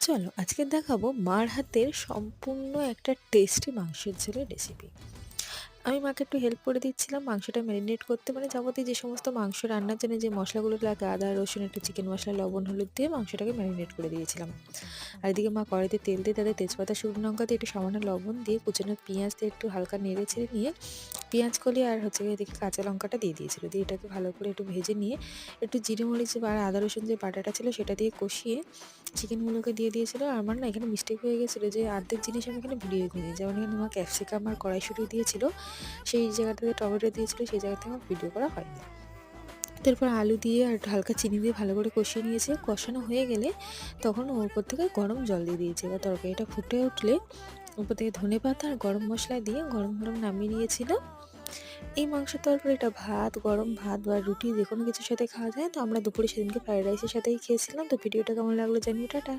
চলো আজকে দেখাবো মার হাতের সম্পূর্ণ একটা টেস্টি মাংসের ঝোলের রেসিপি। আমি মাকে একটু হেল্প করে দিচ্ছিলাম মাংসটা ম্যারিনেট করতে, মানে যাবতীয় যে সমস্ত মাংস রান্নার জন্য যে মশলাগুলো লাগে, আদা রসুন, একটু চিকেন মশলা, লবণ, হলুদ দিয়ে মাংসটাকে ম্যারিনেট করে দিয়েছিলাম। আর এদিকে মা কড়াইতে তেল দিয়ে তাতে তেজপাতা, শুকনো লঙ্কা দিয়ে একটু সামান্য লবণ দিয়ে কুচানো পেঁয়াজ দিয়ে একটু হালকা নেড়ে ছেড়ে নিয়ে পেঁয়াজ কলি আর হচ্ছে গিয়ে এদিকে কাঁচা লঙ্কাটা দিয়ে দিয়েছিল, দিয়ে এটাকে ভালো করে একটু ভেজে নিয়ে একটু জিরে মরিচ আর আদা রসুন যে বাটাটা ছিল সেটা দিয়ে কষিয়ে চিকেনগুলোকে দিয়ে দিয়েছিল। আর আমার না এখানে মিস্টেক হয়ে গেছিলো যে অর্ধেক জিনিস আমি এখানে ভুলিয়ে দিই, যেমন এখানে আমার ক্যাপসিকাম আর কড়াইশুঁটি দিয়েছিল, সেই জায়গাটাতে টমেটো দিয়েছিল, সেই জায়গাতে আমার ভিডিও করা হয়নি। তারপর আলু দিয়ে আর একটু হালকা চিনি দিয়ে ভালো করে কষিয়ে নিয়েছে। কষানো হয়ে গেলে তখন ওর উপর থেকে গরম জল দিয়ে দিয়েছে। এবার তরকারিটা ফুটে উঠলে উপর থেকে ধনেপাতা আর গরম মশলা দিয়ে গরম গরম নামিয়ে নিয়েছিল। এই মাংসের তরকারিটা ভাত, গরম ভাত বা রুটি যে কোনো কিছুর সাথে খাওয়া যায়। তো আমরা দুপুরে সেদিনকে ফ্রাইড রাইসের সাথেই খেয়েছিলাম। তো ভিডিওটা কেমন লাগলো জানিও। টাটা।